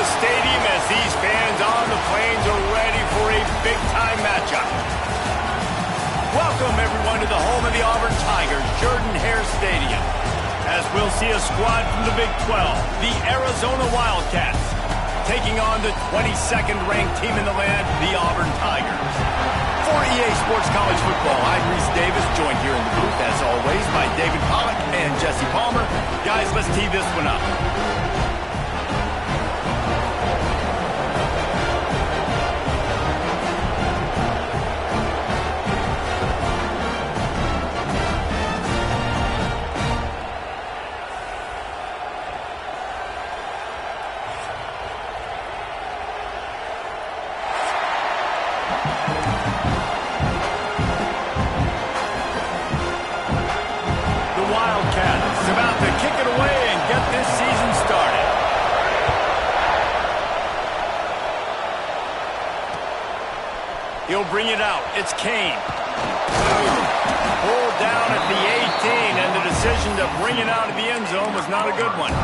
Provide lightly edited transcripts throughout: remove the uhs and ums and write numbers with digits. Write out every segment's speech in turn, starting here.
stadium as these fans on the Plains are ready for a big-time matchup. Welcome, everyone, to the home of the Auburn Tigers, Jordan-Hare Stadium, as we'll see a squad from the Big 12, the Arizona Wildcats, taking on the 22nd ranked team in the land, the Auburn Tigers. For EA Sports College Football, I'm Reese Davis, joined here in the booth, as always, by David Pollack and Jesse Palmer. Guys, let's tee this one up. He'll bring it out. It's Kane. Pulled down at the 18, and the decision to bring it out of the end zone was not a good one.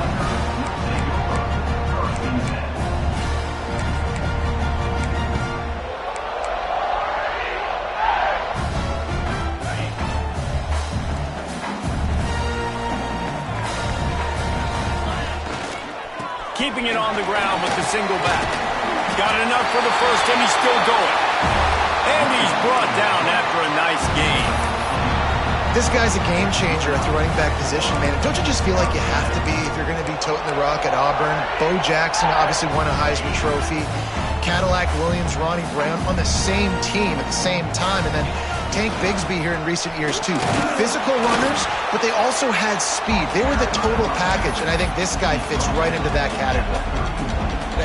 Keeping it on the ground with the single back. Got enough for the first, and he's still going. And he's brought down after a nice gain. This guy's a game changer at the running back position, man. Don't you just feel like you have to be if you're going to be toting the rock at Auburn? Bo Jackson obviously won a Heisman Trophy. Cadillac Williams, Ronnie Brown on the same team at the same time. And then Tank Bigsby here in recent years, too. Physical runners, but they also had speed. They were the total package, and I think this guy fits right into that category.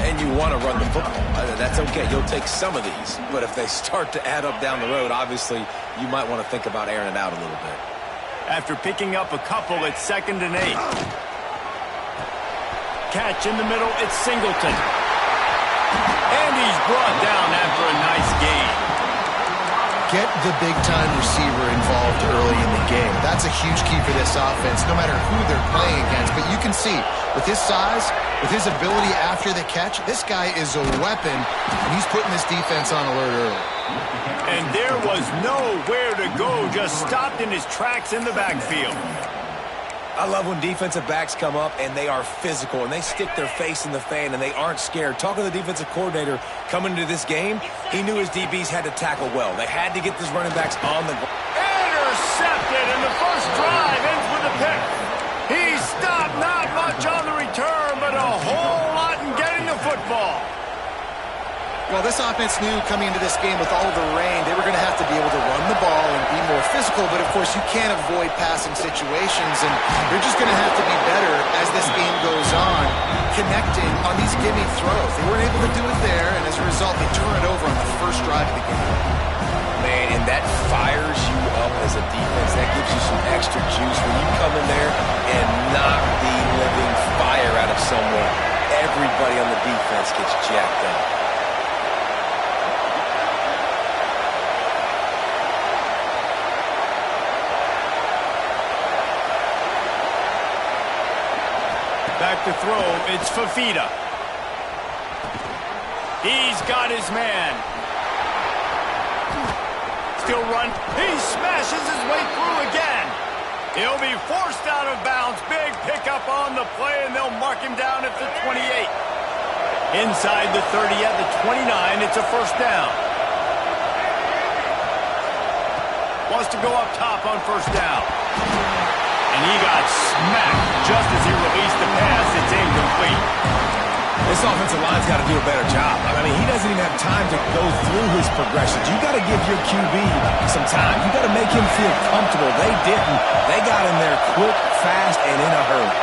And you want to run the football. That's okay. You'll take some of these. But if they start to add up down the road, obviously, you might want to think about airing it out a little bit. After picking up a couple, it's 2nd and 8. Catch in the middle, it's Singleton. And he's brought down after a nice gain. Get the big-time receiver involved early in the game. That's a huge key for this offense, no matter who they're playing against. But you can see, with his size, with his ability after the catch, this guy is a weapon, and he's putting this defense on alert early. And there was nowhere to go, just stopped in his tracks in the backfield. I love when defensive backs come up and they are physical and they stick their face in the fan and they aren't scared. Talking to the defensive coordinator coming into this game, he knew his DBs had to tackle well. They had to get these running backs on the ground. Intercepted, and the first drive ends with a pick. He stopped, not much on the return, but a whole lot in getting the football. Well, this offense knew coming into this game with all of the rain, they were going to have to be able to run the ball and be more physical, but of course you can't avoid passing situations, and they're just going to have to be better as this game goes on, connecting on these gimme throws. They weren't able to do it there, and as a result, they turn it over on the first drive of the game. Man, and that fires you up as a defense. That gives you some extra juice when you come in there and knock the living fire out of someone. Everybody on the defense gets jacked up. Back to throw, it's Fafita. He's got his man. Still run. He smashes his way through again. He'll be forced out of bounds. Big pickup on the play, and they'll mark him down at the 28. Inside the 30 at the 29, it's a first down. Wants to go up top on first down. And he got smacked just as he released the pass. It's incomplete. This offensive line's got to do a better job. I mean, he doesn't even have time to go through his progressions. You got to give your QB some time. You got to make him feel comfortable. They didn't. They got in there quick, fast, and in a hurry.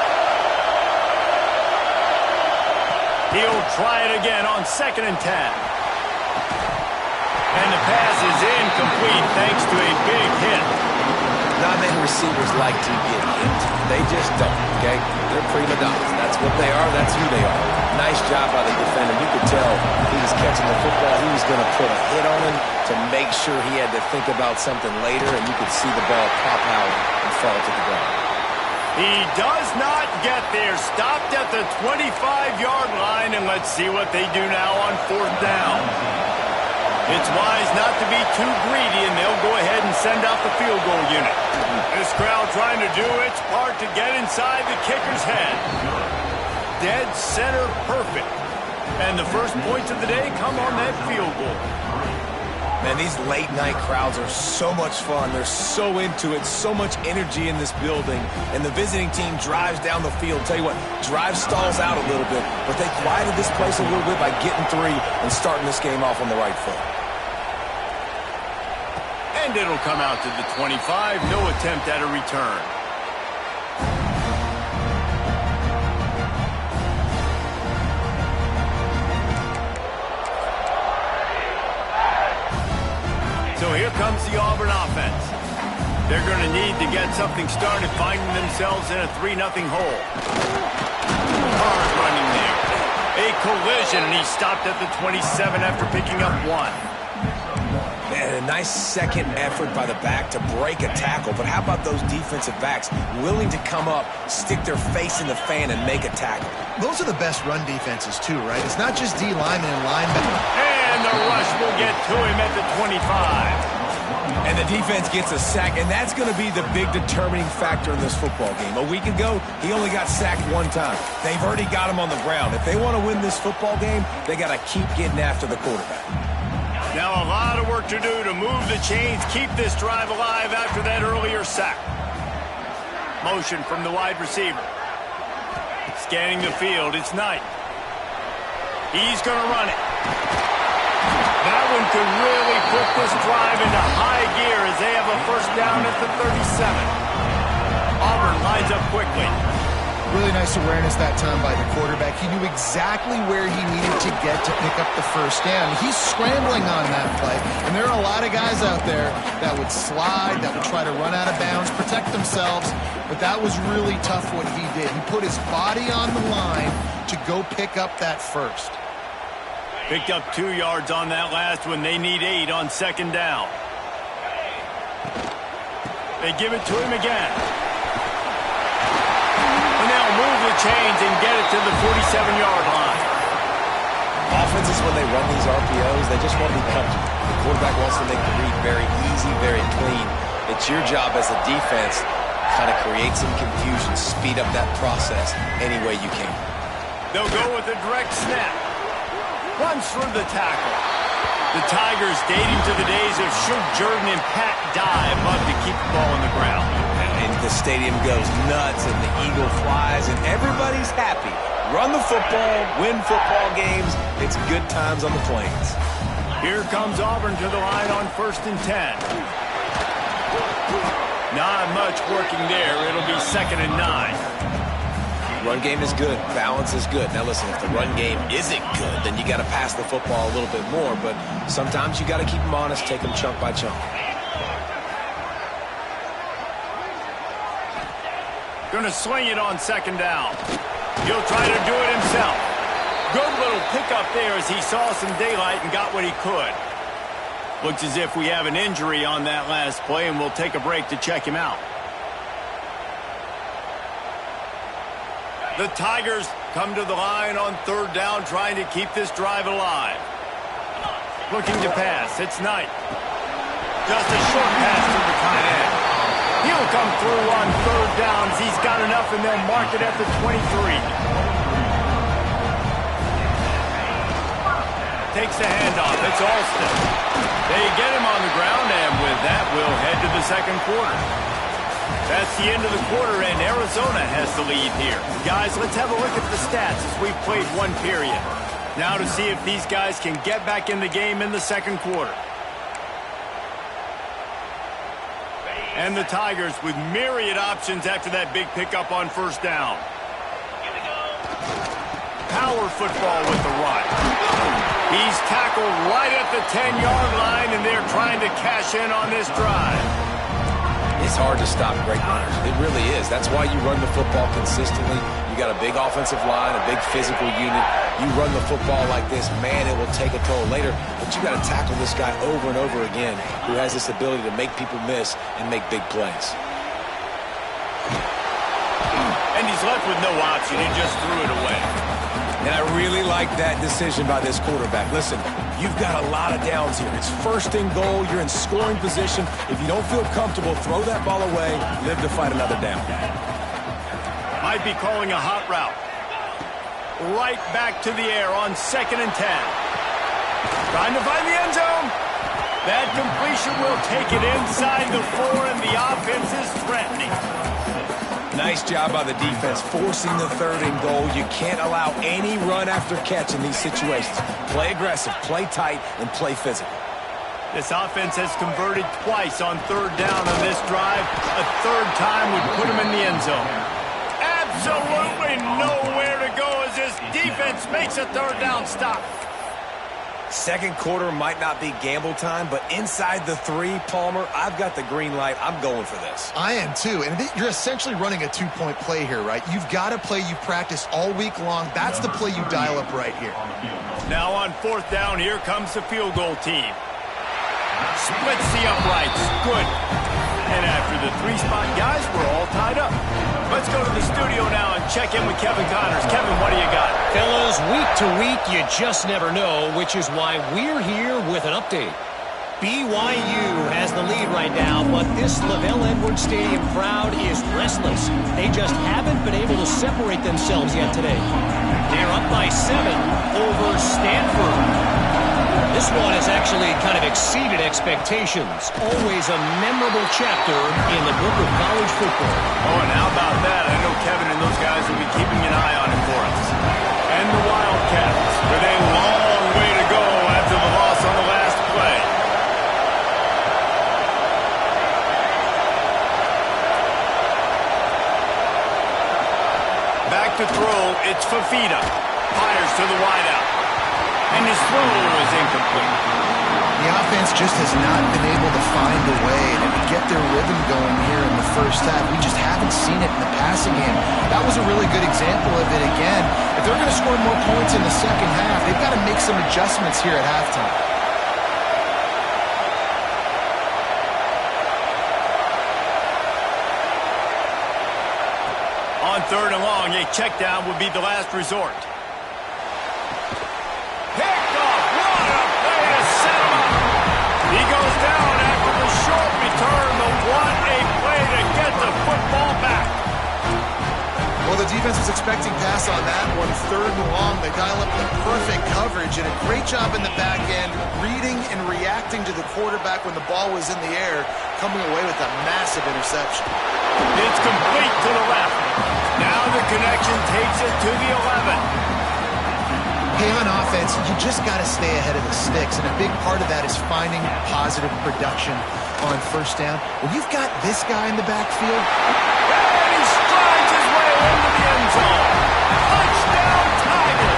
He'll try it again on 2nd and 10. And the pass is incomplete thanks to a big hit. Not many receivers like to get hit. They just don't, okay? They're prima donnas. That's what they are. That's who they are. Nice job by the defender. You could tell he was catching the football. He was going to put a hit on him to make sure he had to think about something later, and you could see the ball pop out and fall to the ground. He does not get there. Stopped at the 25-yard line, and let's see what they do now on 4th down. It's wise not to be too greedy, and they'll go ahead and send out the field goal unit. This crowd trying to do its part to get inside the kicker's head. Dead center perfect. And the first points of the day come on that field goal. Man, these late-night crowds are so much fun. They're so into it, so much energy in this building. And the visiting team drives down the field. Tell you what, drive stalls out a little bit, but they quieted this place a little bit by getting 3 and starting this game off on the right foot. And it'll come out to the 25. No attempt at a return. So here comes the Auburn offense. They're going to need to get something started, finding themselves in a 3-0 hole. Hard running there. A collision, and he stopped at the 27 after picking up 1. And a nice second effort by the back to break a tackle. But how about those defensive backs willing to come up, stick their face in the fan, and make a tackle? Those are the best run defenses, too, right? It's not just D linemen and linebackers. And the rush will get to him at the 25. And the defense gets a sack, and that's going to be the big determining factor in this football game. A week ago, he only got sacked 1 time. They've already got him on the ground. If they want to win this football game, they got to keep getting after the quarterback. Now a lot of work to do to move the chains, keep this drive alive after that earlier sack. Motion from the wide receiver. Scanning the field, it's Knight. He's going to run it. That one could really put this drive into high gear as they have a first down at the 37. Auburn lines up quickly. Really nice awareness that time by the quarterback. He knew exactly where he needed to get to pick up the first down. He's scrambling on that play, and there are a lot of guys out there that would slide, that would try to run out of bounds, protect themselves, but that was really tough what he did. He put his body on the line to go pick up that first. Picked up 2 yards on that last one. They need 8 on 2nd down. They give it to him again. And they'll move the chains and get it to the 47-yard line. Offenses, when they run these RPOs, they just want to be comfortable. The quarterback wants to make the read very easy, very clean. It's your job as a defense to kind of create some confusion, speed up that process any way you can. They'll go with a direct snap. Runs through the tackle. The Tigers, dating to the days of Shug Jordan and Pat Dye, love to keep the ball on the ground. And the stadium goes nuts, and the eagle flies, and everybody's happy. Run the football, win football games. It's good times on the Plains. Here comes Auburn to the line on 1st and 10. Not much working there. It'll be 2nd and 9. Run game is good. Balance is good. Now listen, if the run game isn't good, then you got to pass the football a little bit more. But sometimes you got to keep them honest, take them chunk by chunk. Going to sling it on 2nd down. He'll try to do it himself. Good little pickup there as he saw some daylight and got what he could. Looks as if we have an injury on that last play, and we'll take a break to check him out. The Tigers come to the line on 3rd down, trying to keep this drive alive. Looking to pass. It's Knight. Just a short pass to the tight end. He'll come through on 3rd downs. He's got enough, and they'll mark it at the 23. Takes the handoff. It's Alston. They get him on the ground, and with that, we'll head to the 2nd quarter. That's the end of the quarter, and Arizona has the lead here. Guys, let's have a look at the stats as we've played 1 period. Now to see if these guys can get back in the game in the 2nd quarter. And the Tigers with myriad options after that big pickup on 1st down. Power football with the run. He's tackled right at the 10-yard line, and they're trying to cash in on this drive. It's hard to stop great runners. It really is. That's why you run the football consistently. You got a big offensive line, a big physical unit. You run the football like this, man, it will take a toll later. But you got to tackle this guy over and over again who has this ability to make people miss and make big plays. he's left with no option. He just threw it away. And I really like that decision by this quarterback. Listen, you've got a lot of downs here. It's first and goal. You're in scoring position. If you don't feel comfortable, throw that ball away. Live to fight another down. Might be calling a hot route. Right back to the air on 2nd and 10. Trying to find the end zone. That completion will take it inside the 4, and the offense is threatening. Nice job by the defense, forcing the 3rd and goal. You can't allow any run after catch in these situations. Play aggressive, play tight, and play physical. This offense has converted twice on 3rd down on this drive. A 3rd time would put him in the end zone. Absolutely nowhere to go as this defense makes a 3rd down stop. Second quarter might not be gamble time, but inside the 3, Palmer, I've got the green light. I'm going for this. I am too, and you're essentially running a 2-point play here, right? You've got a play you practice all week long. That's the play you dial up right here. Now on 4th down, here comes the field goal team. Splits the uprights. Good. And after the 3-spot guys, we're all tied up. Let's go to the studio now and check in with Kevin Connors. Kevin, what do you got? Fellas, week to week, you just never know, which is why we're here with an update. BYU has the lead right now, but this LaVell Edwards Stadium crowd is restless. They just haven't been able to separate themselves yet today. They're up by 7 over Stanford. This one has actually kind of exceeded expectations. Always a memorable chapter in the book of college football. Oh, and how about that? I know Kevin and those guys will be keeping an eye on it for us. And the Wildcats with a long way to go after the loss on the last play. Back to throw, it's Fafita. Fires to the wideout. And his throw is incomplete. The offense just has not been able to find a way to get their rhythm going here in the first half. We just haven't seen it in the passing game. That was a really good example of it again. If they're going to score more points in the second half, they've got to make some adjustments here at halftime. On 3rd and long, a check down would be the last resort. He goes down after the short return, but what a play to get the football back. Well, the defense was expecting pass on that one. 3rd and long, they dial up the perfect coverage and a great job in the back end, reading and reacting to the quarterback when the ball was in the air, coming away with a massive interception. It's complete to the left. Now the connection takes it to the 11. Hey, on offense, you just got to stay ahead of the sticks, and a big part of that is finding positive production on 1st down. When you've got this guy in the backfield, and he strides his way into the end zone. Touchdown, Tiger!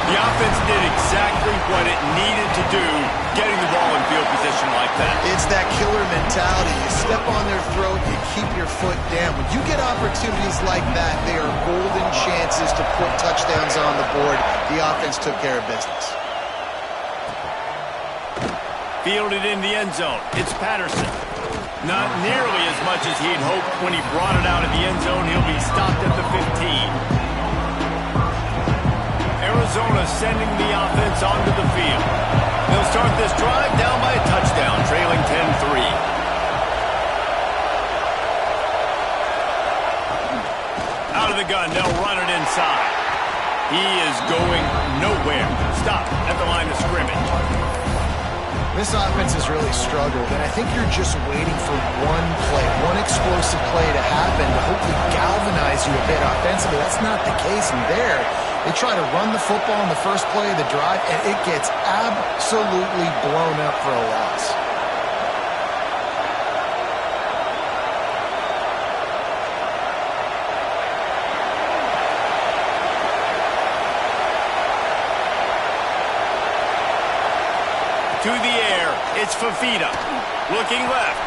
The offense did exactly what it needed to do, getting the ball in field position like that. It's that killer mentality. You step on their throat, you keep your foot down. When you get opportunities like that, they are golden chances to put touchdowns on the board. The offense took care of business. Fielded in the end zone. It's Patterson. Not nearly as much as he'd hoped when he brought it out of the end zone. He'll be stopped at the 15. Arizona sending the offense onto the field. They'll start this drive down by a touchdown, trailing 10-3. Out of the gun, they'll run it inside. He is going nowhere. Stop at the line of scrimmage. This offense has really struggled, and I think you're just waiting for one play, one explosive play to happen to hopefully galvanize you a bit offensively. That's not the case in there. They try to run the football in the first play of the drive, and it gets absolutely blown up for a loss. To the air, it's Fafita. Looking left.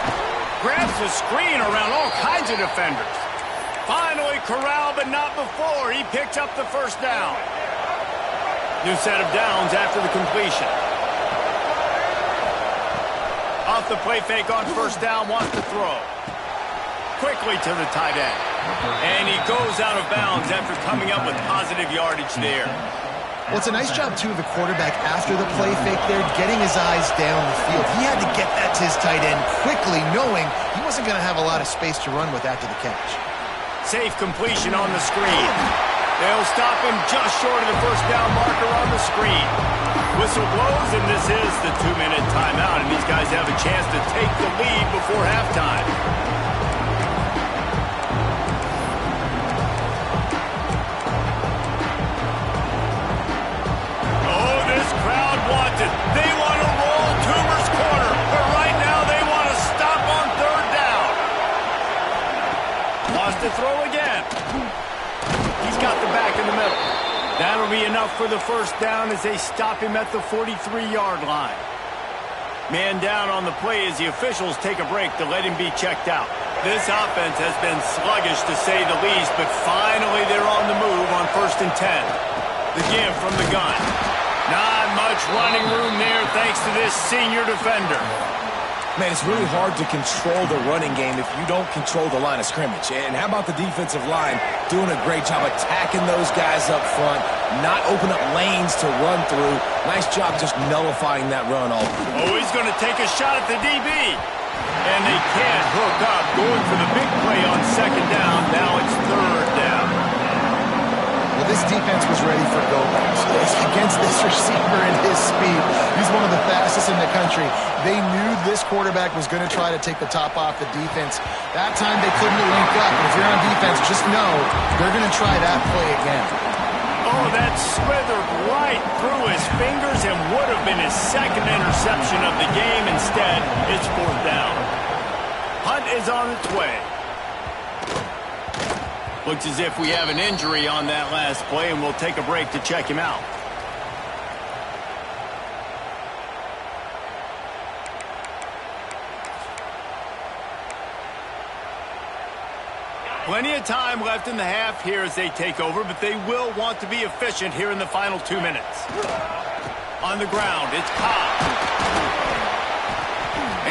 Grabs the screen around all kinds of defenders. Finally corralled, but not before. He picked up the 1st down. New set of downs after the completion. Off the play fake on 1st down, wants to throw. Quickly to the tight end. And he goes out of bounds after coming up with positive yardage there. Well, it's a nice job, too, of the quarterback after the play fake there, getting his eyes down the field. He had to get that to his tight end quickly, knowing he wasn't going to have a lot of space to run with after the catch. Safe completion on the screen. They'll stop him just short of the first down marker on the screen. Whistle blows, and this is the 2-minute timeout, and these guys have a chance to take the lead before halftime. Oh, this crowd wants it. They want to roll Toomer's corner, but right now they want to stop on third down. Wants to throw again. He's got the back in the middle. That'll be enough for the first down as they stop him at the 43-yard line. Man down on the play as the officials take a break to let him be checked out. This offense has been sluggish to say the least, but finally they're on the move on 1st and 10. The give from the gun. Not much running room there thanks to this senior defender. Man, it's really hard to control the running game if you don't control the line of scrimmage. And how about the defensive line doing a great job attacking those guys up front, not open up lanes to run through. Nice job just nullifying that run all through. Oh, he's going to take a shot at the DB. And they can't hook up, going for the big play on 2nd down. Now it's 3rd down. Well, this defense was ready for Gomez. Against this receiver and his speed, he's one of the fastest in the country. They knew this quarterback was going to try to take the top off the defense. That time they couldn't link up. And if you're on defense, just know they're going to try that play again. Oh, that slithered right through his fingers and would have been his 2nd interception of the game. Instead, it's 4th down. Hunt is on its way. Looks as if we have an injury on that last play, and we'll take a break to check him out. Plenty of time left in the half here as they take over, but they will want to be efficient here in the final 2 minutes. On the ground, it's Cobb.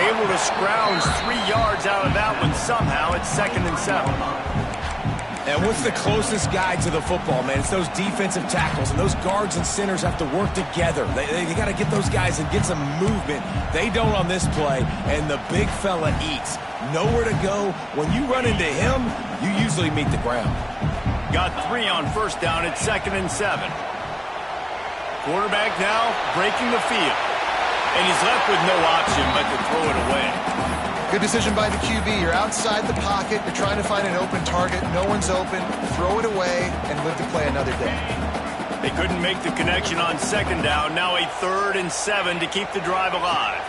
Able to scrounge 3 yards out of that one somehow. It's 2nd and 7. And what's the closest guy to the football, man? It's those defensive tackles, and those guards and centers have to work together. They got to get those guys and get some movement. They don't on this play, and the big fella eats. Nowhere to go. When you run into him, you usually meet the ground. Got 3 on 1st down. It's 2nd and 7. Quarterback now breaking the field. And he's left with no option but to throw it away. Good decision by the QB. You're outside the pocket. You're trying to find an open target. No one's open. Throw it away and live to play another day. They couldn't make the connection on 2nd down. Now a 3rd and 7 to keep the drive alive.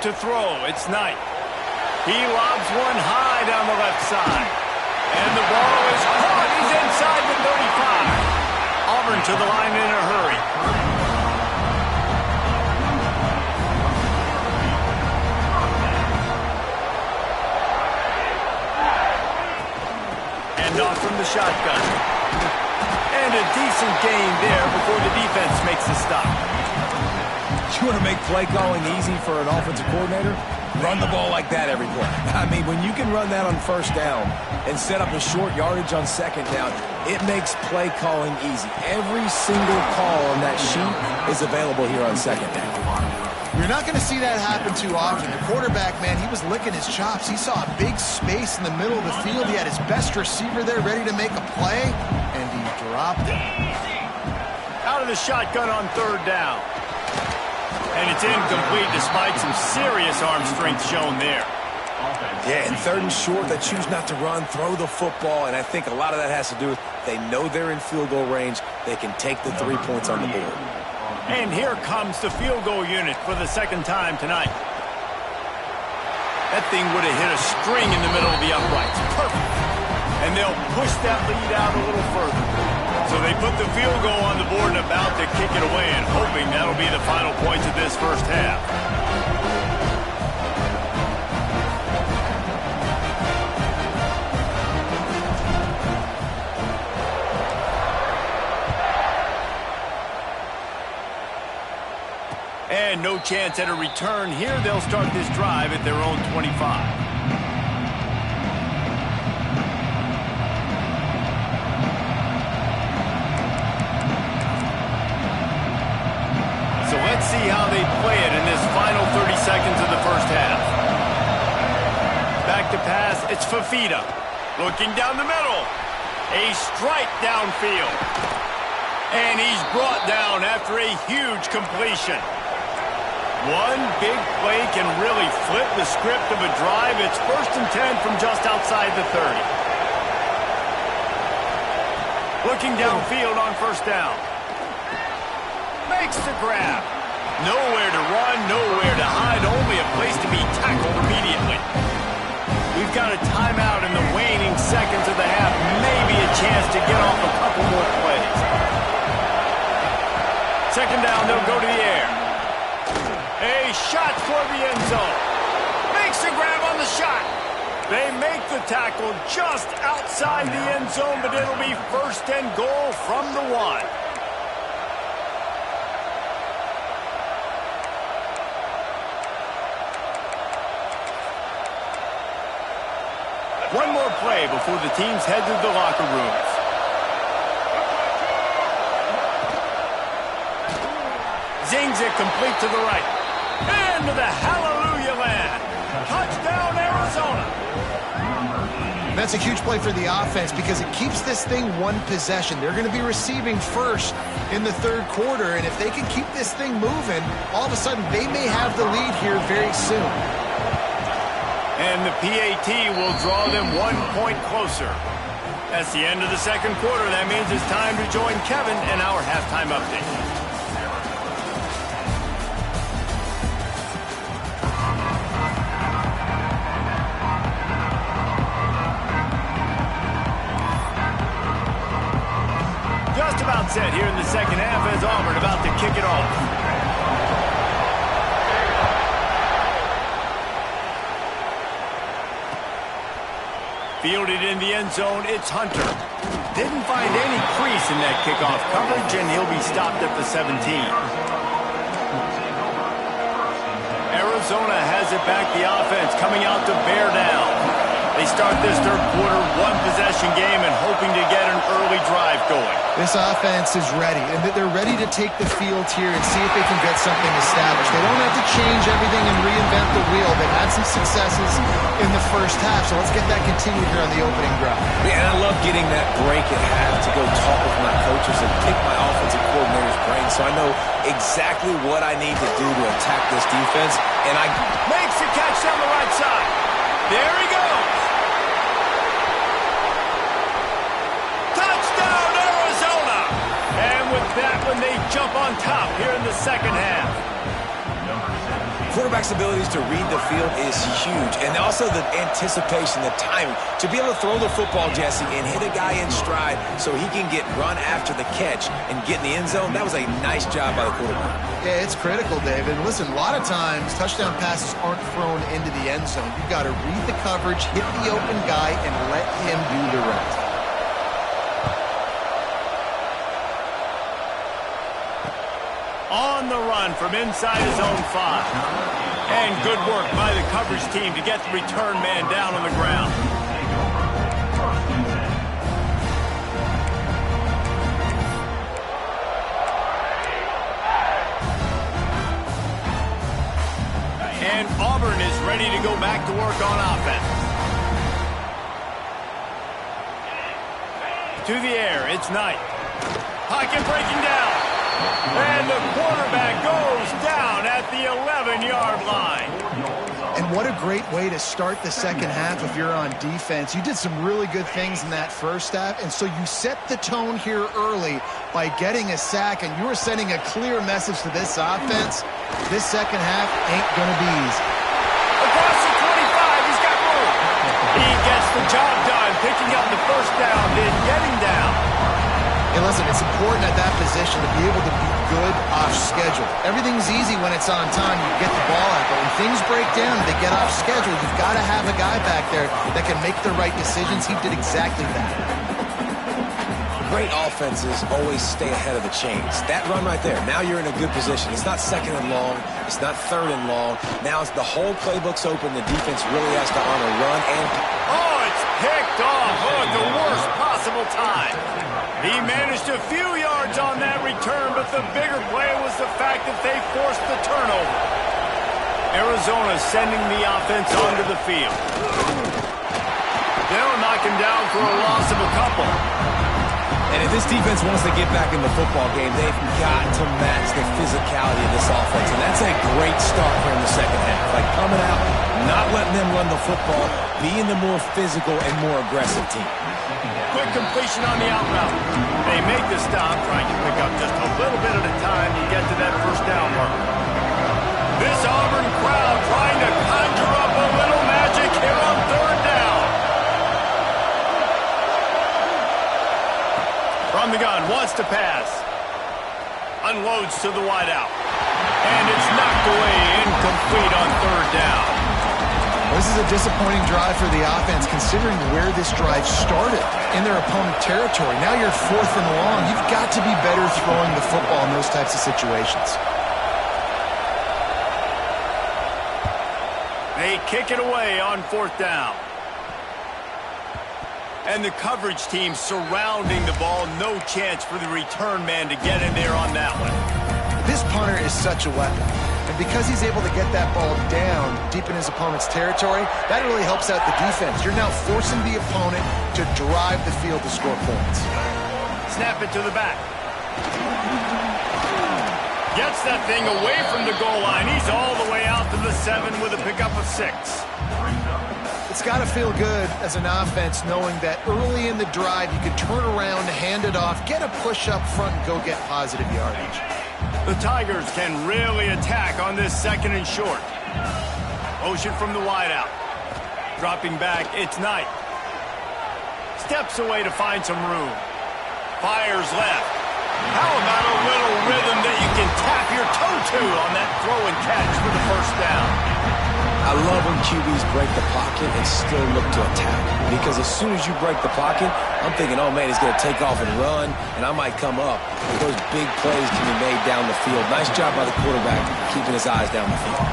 To throw, it's Knight. He lobs one high down the left side. And the ball is caught. He's inside the 35. Auburn to the line in a hurry. Off from the shotgun. And a decent gain there before the defense makes the stop. You want to make play calling easy for an offensive coordinator? Run the ball like that every play. I mean, when you can run that on 1st down and set up a short yardage on 2nd down, it makes play calling easy. Every single call on that sheet is available here on 2nd down. You're not going to see that happen too often. The quarterback, man, he was licking his chops. He saw a big space in the middle of the field. He had his best receiver there ready to make a play, and he dropped it. Out of the shotgun on 3rd down. And it's incomplete despite some serious arm strength shown there. Yeah, and 3rd and short, they choose not to run, throw the football, and I think a lot of that has to do with they know they're in field goal range. They can take the 3 points on the board. And here comes the field goal unit for the 2nd time tonight. That thing would have hit a string in the middle of the uprights. Perfect. And they'll push that lead out a little further. So they put the field goal on the board and about to kick it away and hoping that'll be the final points of this 1st half. And no chance at a return here. They'll start this drive at their own 25. they play it in this final 30 seconds of the first half. Back to pass, it's Fifita. Looking down the middle. A strike downfield. And he's brought down after a huge completion. One big play can really flip the script of a drive. It's 1st and 10 from just outside the 30. Looking downfield on 1st down. Makes the grab. Nowhere to run, nowhere to hide, only a place to be tackled immediately. We've got a timeout in the waning seconds of the half. Maybe a chance to get off a couple more plays. 2nd down, they'll go to the air. A shot toward the end zone. Makes the grab on the shot. They make the tackle just outside the end zone, but it'll be 1st and goal from the 1. One more play before the teams head to the locker rooms. Zings it complete to the right. And to the hallelujah land. Touchdown, Arizona. That's a huge play for the offense because it keeps this thing one possession. They're going to be receiving first in the 3rd quarter, and if they can keep this thing moving, all of a sudden they may have the lead here very soon. And the PAT will draw them 1 point closer. That's the end of the 2nd quarter. That means it's time to join Kevin in our halftime update. Just about set here in the 2nd half as Auburn about to kick it off. Fielded in the end zone, it's Hunter. Didn't find any crease in that kickoff coverage, and he'll be stopped at the 17. Arizona has it back, the offense coming out to bear down. They start this 3rd quarter, 1-possession game, and hoping to get an early drive going. This offense is ready, and they're ready to take the field here and see if they can get something established. They don't have to change everything and reinvent the wheel. They've had some successes in the first half, so let's get that continued here on the opening drive. Yeah, and I love getting that break at half to go talk with my coaches and pick my offensive coordinator's brain so I know exactly what I need to do to attack this defense. And I makes the catch down the right side. There he goes. Touchdown, Arizona. And with that one, they jump on top here in the 2nd half. Quarterback's abilities to read the field is huge, and also the anticipation, the timing. To be able to throw the football, Jesse, and hit a guy in stride so he can get run after the catch and get in the end zone, that was a nice job by the quarterback. Yeah, it's critical, David. Listen, a lot of times touchdown passes aren't thrown into the end zone. You've got to read the coverage, hit the open guy, and let him do the rest. On the run from inside his own 5. And good work by the coverage team to get the return man down on the ground. And Auburn is ready to go back to work on offense. To the air, it's Knight. Pocket breaking down. And the quarterback goes down at the 11-yard line. And what a great way to start the 2nd half if you're on defense. You did some really good things in that first half, and so you set the tone here early by getting a sack, and you were sending a clear message to this offense. This 2nd half ain't going to be easy. Across the 25, he's got room. He gets the job done, picking up the 1st down, then getting down. Hey, listen, it's important at that position to be able to be good off schedule. Everything's easy when it's on time. You get the ball out, but when things break down, they get off schedule. You've got to have a guy back there that can make the right decisions. He did exactly that. Great offenses always stay ahead of the chains. That run right there, now you're in a good position. It's not 2nd and long. It's not 3rd and long. Now it's the whole playbook's open. The defense really has to honor run and... Oh, it's picked off. Oh, the worst possible additional time. He managed a few yards on that return, but the bigger play was the fact that they forced the turnover. Arizona sending the offense onto the field. They'll knock him down for a loss of a couple. And if this defense wants to get back in the football game, they've got to match the physicality of this offense. And that's a great start here in the second half. Like coming out, not letting them run the football, being the more physical and more aggressive team. Quick completion on the out route. They make the stop, trying to pick up just a little bit at a time to get to that first down mark. This Auburn crowd trying to conjure up a little magic here on third down. From the gun, wants to pass. Unloads to the wideout. And it's knocked away, incomplete on third down. Well, this is a disappointing drive for the offense, considering where this drive started, in their opponent territory. Now you're 4th and long. You've got to be better throwing the football in those types of situations. They kick it away on 4th down. And the coverage team surrounding the ball. No chance for the return man to get in there on that one. This punter is such a weapon. And because he's able to get that ball down deep in his opponent's territory, that really helps out the defense. You're now forcing the opponent to drive the field to score points. Snap it to the back. Gets that thing away from the goal line. He's all the way out to the 7 with a pickup of 6. It's got to feel good as an offense knowing that early in the drive you can turn around, hand it off, get a push up front, and go get positive yardage. The Tigers can really attack on this 2nd and short. Motion from the wideout. Dropping back, it's Knight. Steps away to find some room. Fires left. How about a little rhythm that you can tap your toe to on that throw and catch for the first down? I love when QBs break the pocket and still look to attack. Because as soon as you break the pocket, I'm thinking, oh man, he's going to take off and run, and I might come up. But those big plays can be made down the field. Nice job by the quarterback keeping his eyes down the field.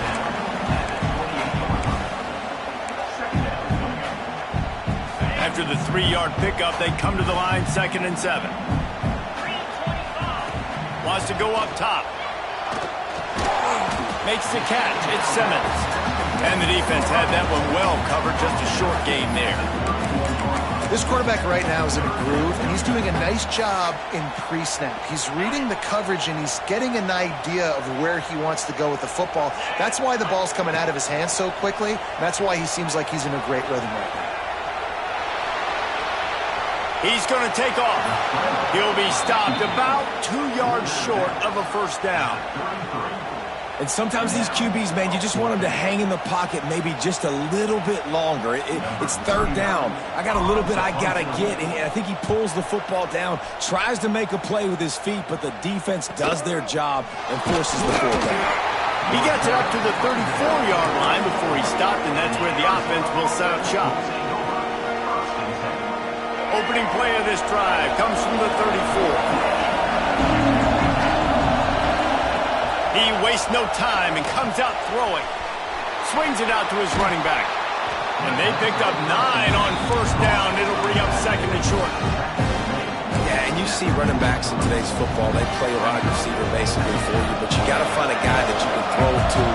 After the 3-yard pickup, they come to the line 2nd and 7. Wants to go up top. Makes the catch. It's Simmons. And the defense had that one well covered. Just a short game there. This quarterback right now is in a groove, and he's doing a nice job in pre-snap. He's reading the coverage, and he's getting an idea of where he wants to go with the football. That's why the ball's coming out of his hands so quickly. That's why he seems like he's in a great rhythm right now. He's going to take off. He'll be stopped about 2 yards short of a first down. And sometimes these QBs, man, you just want them to hang in the pocket maybe just a little bit longer. It's third down. I got a little bit I got to get, and I think he pulls the football down, tries to make a play with his feet, but the defense does their job and forces the 4th down. He gets it up to the 34-yard line before he stopped, and that's where the offense will set up shop. Opening play of this drive comes from the 34. He wastes no time and comes out throwing. Swings it out to his running back. And they picked up 9 on first down. It'll bring up 2nd and short. Yeah, and you see running backs in today's football, they play a wide receiver basically for you, but you got to find a guy that you can throw to,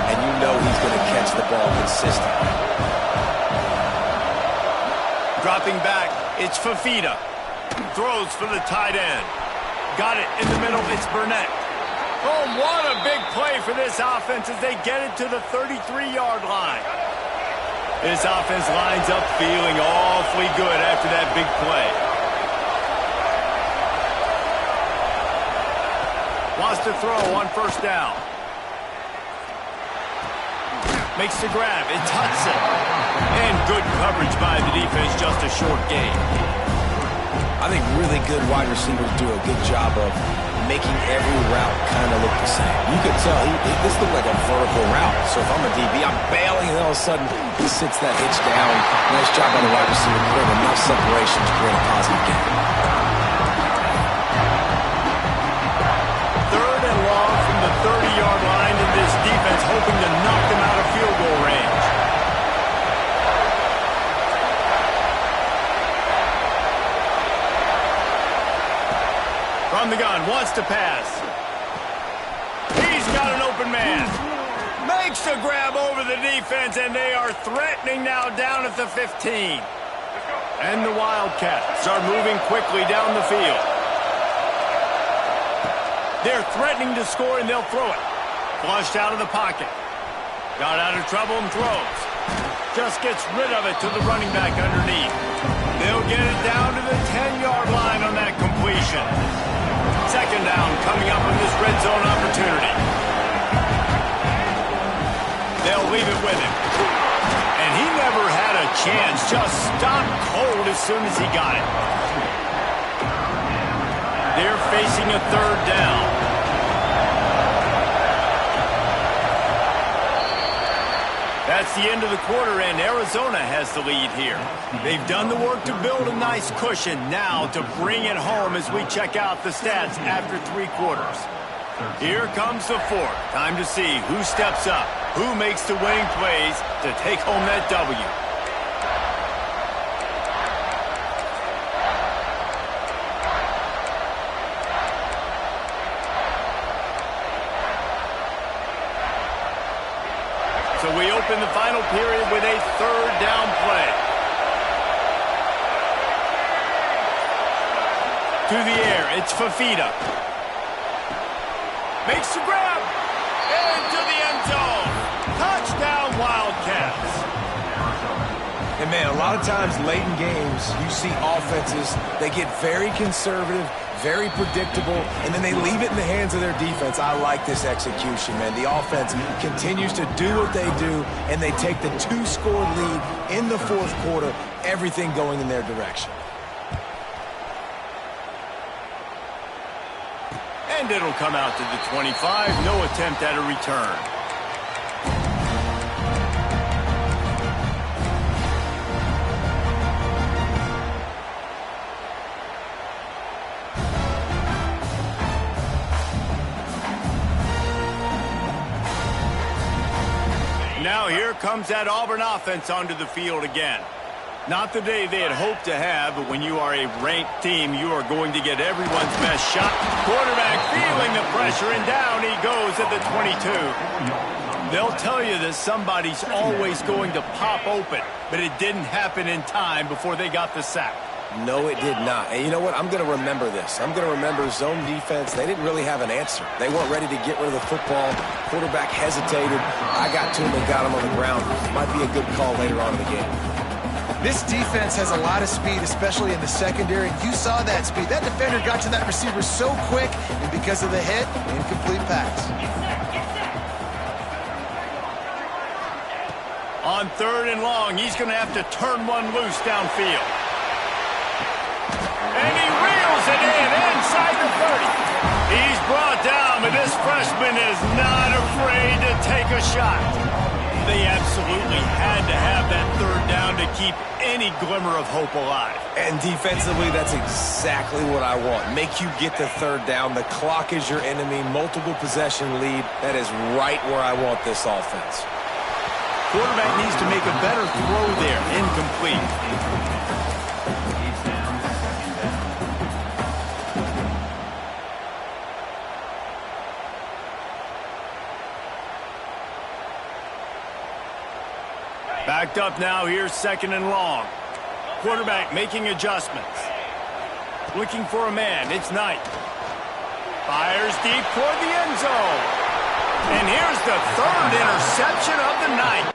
and you know he's going to catch the ball consistently. Dropping back, it's Fafita. Throws for the tight end. Got it in the middle, it's Burnett. Oh, what a big play for this offense as they get it to the 33-yard line. This offense lines up feeling awfully good after that big play. Wants to throw on first down. Makes the grab. It's Hudson. And good coverage by the defense, just a short gain. I think really good wide receivers do a good job of making every route kind of look the same. You could tell this looked like a vertical route. So if I'm a DB, I'm bailing, and all of a sudden he sits that hitch down. Nice job by the wide receiver, creating enough separation to create a positive gain. 3rd and long from the 30-yard line, and this defense hoping to knock them out of field goal range. From the gun, wants to pass. He's got an open man. Makes the grab over the defense, and they are threatening now down at the 15. And the Wildcats are moving quickly down the field. They're threatening to score, and they'll throw it. Flushed out of the pocket. Got out of trouble and throws. Just gets rid of it to the running back underneath. They'll get it down to the 10-yard line on that completion. Second down coming up on this red zone opportunity. They'll leave it with him. And he never had a chance. Just stopped cold as soon as he got it. They're facing a third down. That's the end of the quarter, and Arizona has the lead here. They've done the work to build a nice cushion. Now to bring it home as we check out the stats after 3 quarters. Here comes the fourth. Time to see who steps up, who makes the winning plays to take home that W. So we open the final period with a third down play. To the air, it's Fafita. Makes the grab. Into the end zone. Touchdown, Wildcats. And, man, a lot of times late in games, you see offenses, they get very conservative, very predictable, and then they leave it in the hands of their defense. I like this execution, man. The offense continues to do what they do, and they take the 2-score lead in the fourth quarter, everything going in their direction. And it'll come out to the 25. No attempt at a return. Now here comes that Auburn offense onto the field again. Not the day they had hoped to have, but when you are a ranked team, you are going to get everyone's best shot. Quarterback feeling the pressure, and down he goes at the 22. They'll tell you that somebody's always going to pop open, but it didn't happen in time before they got the sack. No, it did not. And you know what? I'm going to remember this. I'm going to remember zone defense. They didn't really have an answer. They weren't ready to get rid of the football. Quarterback hesitated. I got to him and got him on the ground. Might be a good call later on in the game. This defense has a lot of speed, especially in the secondary, and you saw that speed. That defender got to that receiver so quick, and because of the hit, incomplete pass. On third and long, he's going to have to turn one loose downfield. And he reels it in inside the 30. He's brought down, but this freshman is not afraid to take a shot. They absolutely had to have that third down to keep any glimmer of hope alive. And defensively, that's exactly what I want. Make you get the third down. The clock is your enemy. Multiple possession lead. That is right where I want this offense. Quarterback needs to make a better throw there. Incomplete. Backed up now, here's second and long. Quarterback making adjustments. Looking for a man, it's Knight. Fires deep toward the end zone. And here's the third interception of the night.